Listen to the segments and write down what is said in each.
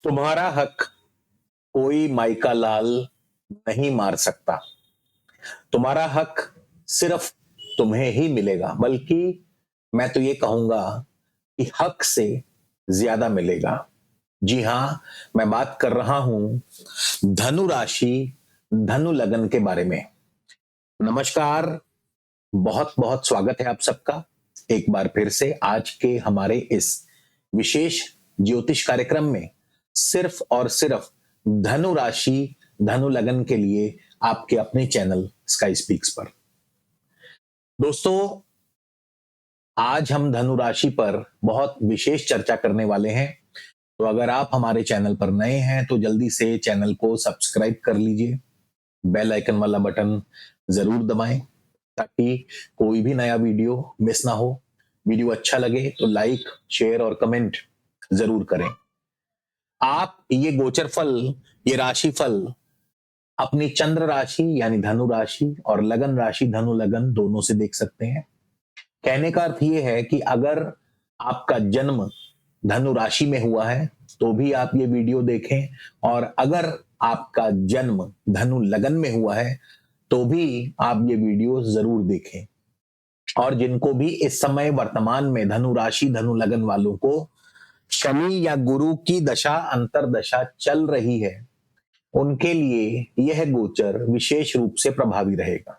तुम्हारा हक कोई माइका लाल नहीं मार सकता। तुम्हारा हक सिर्फ तुम्हें ही मिलेगा, बल्कि मैं तो ये कहूंगा कि हक से ज्यादा मिलेगा। जी हां, मैं बात कर रहा हूं धनु राशि, धनु लगन के बारे में। नमस्कार, बहुत बहुत स्वागत है आप सबका एक बार फिर से आज के हमारे इस विशेष ज्योतिष कार्यक्रम में। सिर्फ और सिर्फ धनु राशि, धनु लगन के लिए आपके अपने चैनल स्काई स्पीक्स पर। दोस्तों, आज हम धनु राशि पर बहुत विशेष चर्चा करने वाले हैं। तो अगर आप हमारे चैनल पर नए हैं तो जल्दी से चैनल को सब्सक्राइब कर लीजिए, बेल आइकन वाला बटन जरूर दबाएं ताकि कोई भी नया वीडियो मिस ना हो। वीडियो अच्छा लगे तो लाइक, शेयर और कमेंट जरूर करें। आप ये गोचर फल, ये राशि फल अपनी चंद्र राशि यानी धनु राशि और लगन राशि धनु लगन दोनों से देख सकते हैं। कहने का अर्थ ये है कि अगर आपका जन्म धनु राशि में हुआ है तो भी आप ये वीडियो देखें, और अगर आपका जन्म धनु लगन में हुआ है तो भी आप ये वीडियो जरूर देखें। और जिनको भी इस समय वर्तमान में धनु राशि धनु लगन वालों को शनि या गुरु की दशा अंतरदशा चल रही है, उनके लिए यह गोचर विशेष रूप से प्रभावी रहेगा।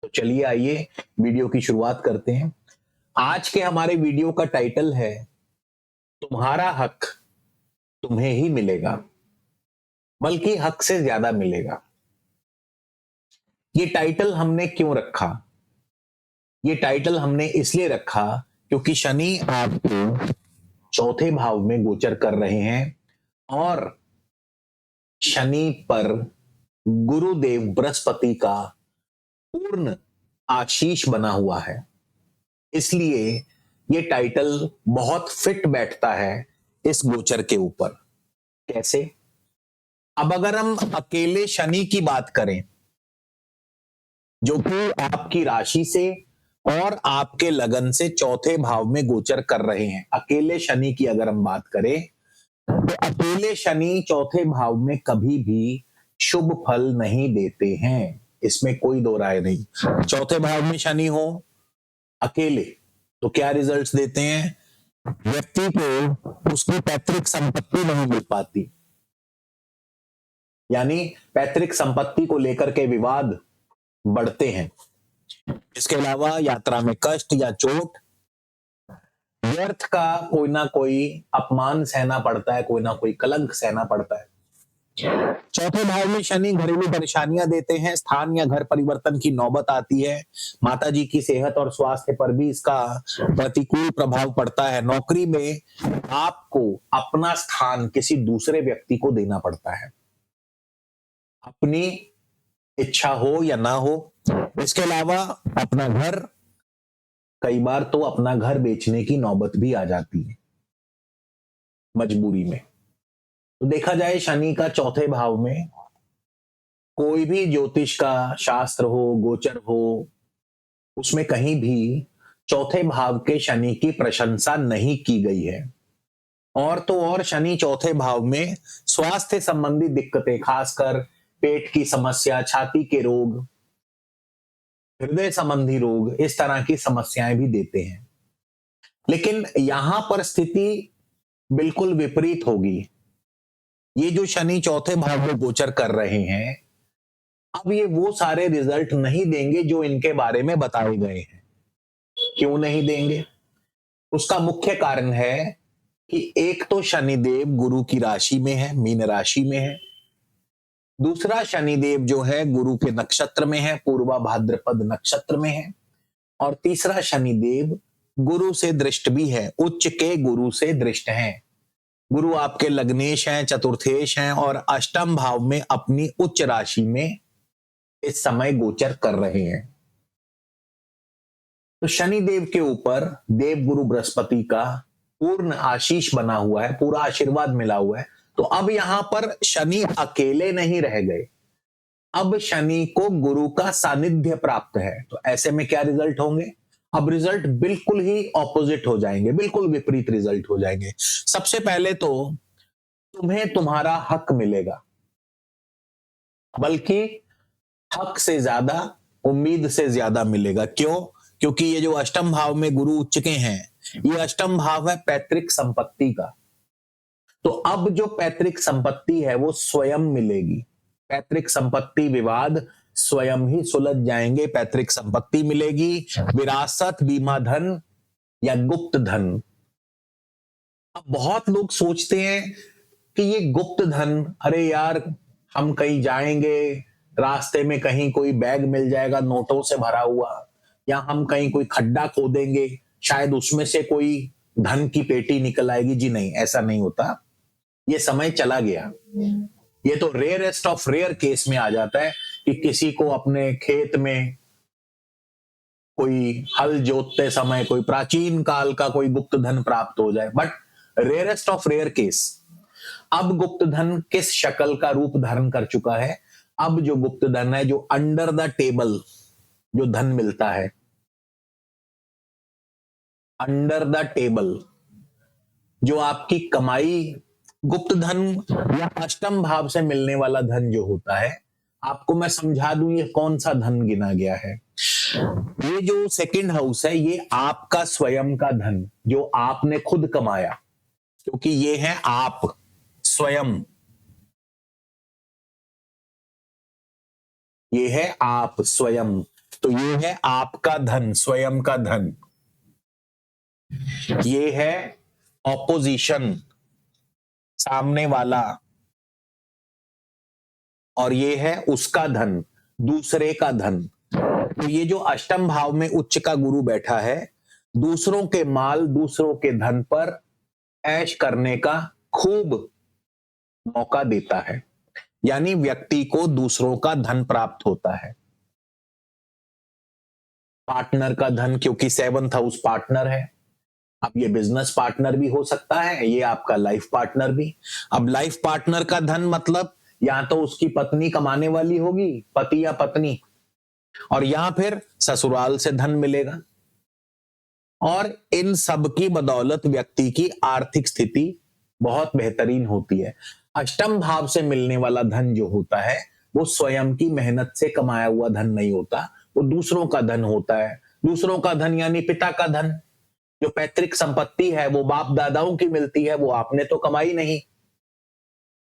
तो चलिए आइए वीडियो की शुरुआत करते हैं। आज के हमारे वीडियो का टाइटल है तुम्हारा हक तुम्हें ही मिलेगा, बल्कि हक से ज्यादा मिलेगा। ये टाइटल हमने क्यों रखा? ये टाइटल हमने इसलिए रखा क्योंकि शनि आपके चौथे भाव में गोचर कर रहे हैं और शनि पर गुरुदेव बृहस्पति का पूर्ण आशीष बना हुआ है। इसलिए ये टाइटल बहुत फिट बैठता है इस गोचर के ऊपर। कैसे? अब अगर हम अकेले शनि की बात करें जो कि आपकी राशि से और आपके लगन से चौथे भाव में गोचर कर रहे हैं, अकेले शनि की अगर हम बात करें तो अकेले शनि चौथे भाव में कभी भी शुभ फल नहीं देते हैं, इसमें कोई दो राय नहीं। चौथे भाव में शनि हो अकेले तो क्या रिजल्ट्स देते हैं? व्यक्ति को उसकी पैतृक संपत्ति नहीं मिल पाती, यानी पैतृक संपत्ति को लेकर के विवाद बढ़ते हैं। इसके अलावा यात्रा में कष्ट या चोट, व्यर्थ का कोई ना कोई अपमान सहना पड़ता है, कोई ना कोई कलंक सहना पड़ता है। चौथे भाव में शनि घरेलू परेशानियां देते हैं, स्थान या घर परिवर्तन की नौबत आती है, माता जी की सेहत और स्वास्थ्य पर भी इसका प्रतिकूल प्रभाव पड़ता है। नौकरी में आपको अपना स्थान किसी दूसरे व्यक्ति को देना पड़ता है, अपनी इच्छा हो या ना हो। इसके अलावा अपना घर, कई बार तो अपना घर बेचने की नौबत भी आ जाती है मजबूरी में। तो देखा जाए शनि का चौथे भाव में कोई भी ज्योतिष का शास्त्र हो, गोचर हो, उसमें कहीं भी चौथे भाव के शनि की प्रशंसा नहीं की गई है। और तो और शनि चौथे भाव में स्वास्थ्य संबंधी दिक्कतें, खासकर पेट की समस्या, छाती के रोग, हृदय संबंधी रोग, इस तरह की समस्याएं भी देते हैं। लेकिन यहां पर स्थिति बिल्कुल विपरीत होगी। ये जो शनि चौथे भाव में गोचर कर रहे हैं, अब ये वो सारे रिजल्ट नहीं देंगे जो इनके बारे में बताए गए हैं। क्यों नहीं देंगे? उसका मुख्य कारण है कि एक तो शनिदेव गुरु की राशि में है, मीन राशि में है। दूसरा शनिदेव जो है गुरु के नक्षत्र में है, पूर्वा भाद्रपद नक्षत्र में है। और तीसरा शनिदेव गुरु से दृष्ट भी है, उच्च के गुरु से दृष्ट हैं। गुरु आपके लग्नेश हैं, चतुर्थेश हैं और अष्टम भाव में अपनी उच्च राशि में इस समय गोचर कर रहे हैं। तो शनिदेव के ऊपर देव गुरु बृहस्पति का पूर्ण आशीष बना हुआ है, पूरा आशीर्वाद मिला हुआ है। तो अब यहां पर शनि अकेले नहीं रह गए, अब शनि को गुरु का सानिध्य प्राप्त है। तो ऐसे में क्या रिजल्ट होंगे? अब रिजल्ट बिल्कुल ही ऑपोजिट हो जाएंगे, बिल्कुल विपरीत रिजल्ट हो जाएंगे। सबसे पहले तो तुम्हें तुम्हारा हक मिलेगा, बल्कि हक से ज्यादा, उम्मीद से ज्यादा मिलेगा। क्यों? क्योंकि ये जो अष्टम भाव में गुरु उच्च के हैं, ये अष्टम भाव है पैतृक संपत्ति का। तो अब जो पैतृक संपत्ति है वो स्वयं मिलेगी। पैतृक संपत्ति विवाद स्वयं ही सुलझ जाएंगे, पैतृक संपत्ति मिलेगी, विरासत, बीमा धन या गुप्त धन। अब बहुत लोग सोचते हैं कि ये गुप्त धन, अरे यार हम कहीं जाएंगे, रास्ते में कहीं कोई बैग मिल जाएगा नोटों से भरा हुआ, या हम कहीं कोई खड्डा खोदेंगे, शायद उसमें से कोई धन की पेटी निकल आएगी। जी नहीं, ऐसा नहीं होता। ये समय चला गया। ये तो रेयरेस्ट ऑफ रेयर केस में आ जाता है कि किसी को अपने खेत में कोई हल जोतते समय कोई प्राचीन काल का कोई गुप्त धन प्राप्त हो जाए, but rarest of rare case. अब गुप्त धन किस शक्ल का रूप धारण कर चुका है? अब जो गुप्त धन है, जो अंडर द टेबल जो धन मिलता है, अंडर द टेबल जो आपकी कमाई, गुप्त धन या अष्टम भाव से मिलने वाला धन जो होता है, आपको मैं समझा दूं ये कौन सा धन गिना गया है। ये जो सेकंड हाउस है, ये आपका स्वयं का धन जो आपने खुद कमाया, क्योंकि ये है आप स्वयं, ये है आप स्वयं। तो ये है आपका धन, स्वयं का धन। ये है ऑपोजिशन, सामने वाला, और ये है उसका धन, दूसरे का धन। तो ये जो अष्टम भाव में उच्च का गुरु बैठा है, दूसरों के माल, दूसरों के धन पर ऐश करने का खूब मौका देता है, यानी व्यक्ति को दूसरों का धन प्राप्त होता है। पार्टनर का धन, क्योंकि सेवंथ हाउस पार्टनर है। अब ये बिजनेस पार्टनर भी हो सकता है, ये आपका लाइफ पार्टनर भी। अब लाइफ पार्टनर का धन मतलब या तो उसकी पत्नी कमाने वाली होगी, पति या पत्नी, और या फिर ससुराल से धन मिलेगा। और इन सब की बदौलत व्यक्ति की आर्थिक स्थिति बहुत बेहतरीन होती है। अष्टम भाव से मिलने वाला धन जो होता है, वो स्वयं की मेहनत से कमाया हुआ धन नहीं होता, वो दूसरों का धन होता है। दूसरों का धन यानी पिता का धन, जो पैतृक संपत्ति है वो बाप दादाओं की मिलती है, वो आपने तो कमाई नहीं।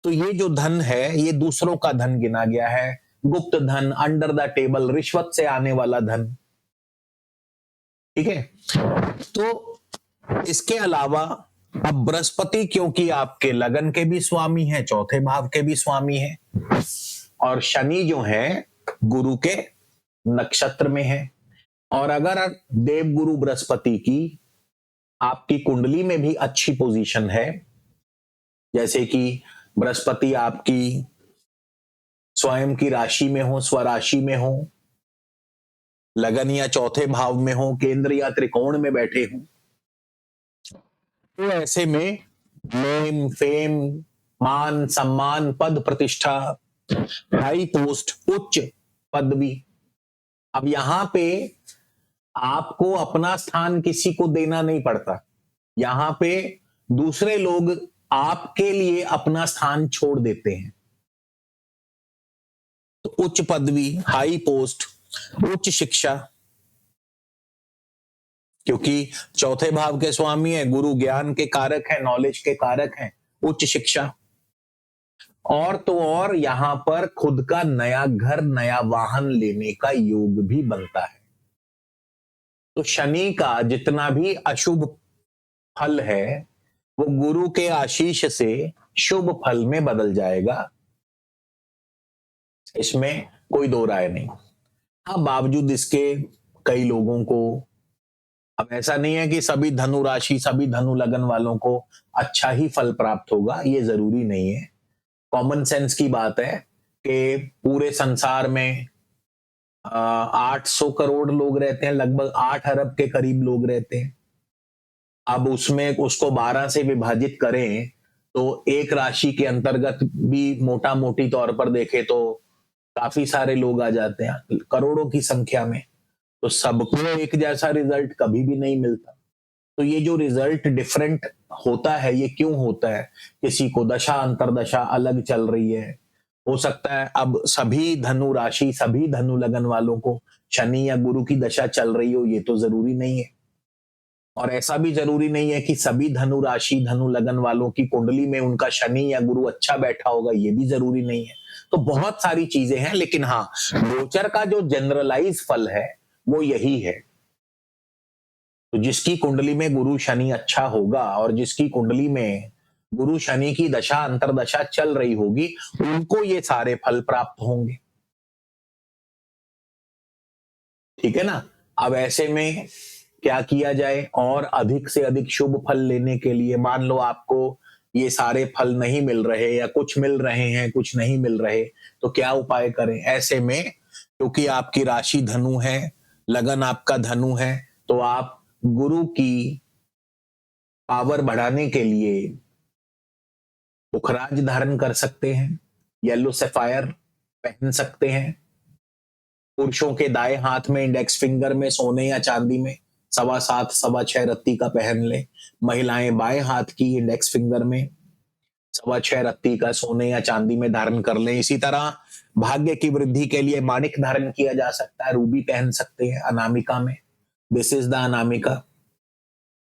तो ये जो धन है, ये दूसरों का धन गिना गया है, गुप्त धन, अंडर द टेबल, रिश्वत से आने वाला धन। ठीक है। तो इसके अलावा अब बृहस्पति, क्योंकि आपके लगन के भी स्वामी हैं, चौथे भाव के भी स्वामी हैं, और शनि जो है गुरु के नक्षत्र में है। और अगर देवगुरु बृहस्पति की आपकी कुंडली में भी अच्छी पोजीशन है, जैसे कि बृहस्पति आपकी स्वयं की राशि में हो, स्वराशि में हो, लगन या चौथे भाव में हो, केंद्र या त्रिकोण में बैठे हो, तो ऐसे में नेम, फेम, मान, सम्मान, पद प्रतिष्ठा, हाई पोस्ट, उच्च पदवी। अब यहां पे आपको अपना स्थान किसी को देना नहीं पड़ता, यहां पे दूसरे लोग आपके लिए अपना स्थान छोड़ देते हैं। तो उच्च पदवी, हाई पोस्ट, उच्च शिक्षा, क्योंकि चौथे भाव के स्वामी है गुरु, ज्ञान के कारक है, नॉलेज के कारक है, उच्च शिक्षा। और तो और यहां पर खुद का नया घर, नया वाहन लेने का योग भी बनता है। तो शनि का जितना भी अशुभ फल है, वो गुरु के आशीष से शुभ फल में बदल जाएगा, इसमें कोई दो राय नहीं। हाँ, बावजूद इसके कई लोगों को, अब ऐसा नहीं है कि सभी धनु राशि, सभी धनु लगन वालों को अच्छा ही फल प्राप्त होगा, ये जरूरी नहीं है। कॉमन सेंस की बात है कि पूरे संसार में 800 करोड़ लोग रहते हैं, लगभग 8 अरब के करीब लोग रहते हैं। अब उसमें उसको 12 से विभाजित करें तो एक राशि के अंतर्गत भी मोटा मोटी तौर पर देखें तो काफी सारे लोग आ जाते हैं, करोड़ों की संख्या में। तो सबको एक जैसा रिजल्ट कभी भी नहीं मिलता। तो ये जो रिजल्ट डिफरेंट होता है, ये क्यों होता है? किसी को दशा अंतरदशा अलग चल रही है, हो सकता है अब सभी धनु राशि, सभी धनु लगन वालों को शनि या गुरु की दशा चल रही हो, ये तो जरूरी नहीं है। और ऐसा भी जरूरी नहीं है कि सभी धनु राशि, धनु लगन वालों की कुंडली में उनका शनि या गुरु अच्छा बैठा होगा, ये भी जरूरी नहीं है। तो बहुत सारी चीजें हैं, लेकिन हाँ, गोचर का जो जनरलाइज फल है वो यही है। तो जिसकी कुंडली में गुरु शनि अच्छा होगा और जिसकी कुंडली में गुरु शनि की दशा अंतरदशा चल रही होगी, उनको ये सारे फल प्राप्त होंगे। ठीक है ना? अब ऐसे में क्या किया जाए और अधिक से अधिक शुभ फल लेने के लिए? मान लो आपको ये सारे फल नहीं मिल रहे या कुछ मिल रहे हैं, कुछ नहीं मिल रहे, तो क्या उपाय करें? ऐसे में क्योंकि आपकी राशि धनु है, लगन आपका धनु है, तो आप गुरु की पावर बढ़ाने के लिए पुखराज धारण कर सकते हैं, येलो सफायर पहन सकते हैं। पुरुषों के दाएं हाथ में इंडेक्स फिंगर में सोने या चांदी में 7.25 6.25 रत्ती का पहन ले। महिलाएं बाएं हाथ की इंडेक्स फिंगर में 6.25 रत्ती का सोने या चांदी में धारण कर लें। इसी तरह भाग्य की वृद्धि के लिए माणिक धारण किया जा सकता है, रूबी पहन सकते हैं अनामिका में। This is the Anamika.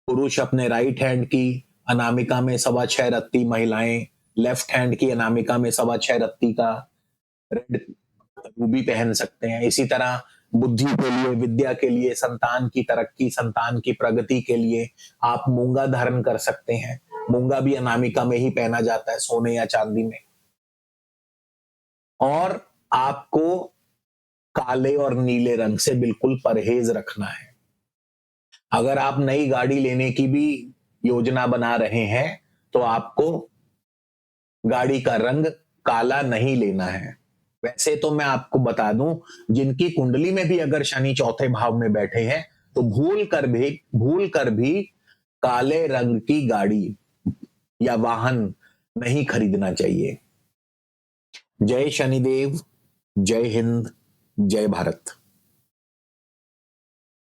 पुरुष अपने राइट हैंड की अनामिका में 6.25 रत्ती, महिलाएं लेफ्ट हैंड की अनामिका में 6.25 रत्ती का रेड रूबी पहन सकते हैं। इसी तरह बुद्धि के लिए, विद्या के लिए, संतान की तरक्की, संतान की प्रगति के लिए आप मूंगा धारण कर सकते हैं। मूंगा भी अनामिका में ही पहना जाता है, सोने या चांदी में। और आपको काले और नीले रंग से बिल्कुल परहेज रखना है। अगर आप नई गाड़ी लेने की भी योजना बना रहे हैं तो आपको गाड़ी का रंग काला नहीं लेना है। वैसे तो मैं आपको बता दूं, जिनकी कुंडली में भी अगर शनि चौथे भाव में बैठे हैं तो भूल कर भी काले रंग की गाड़ी या वाहन नहीं खरीदना चाहिए। जय शनिदेव, जय हिंद, जय भारत।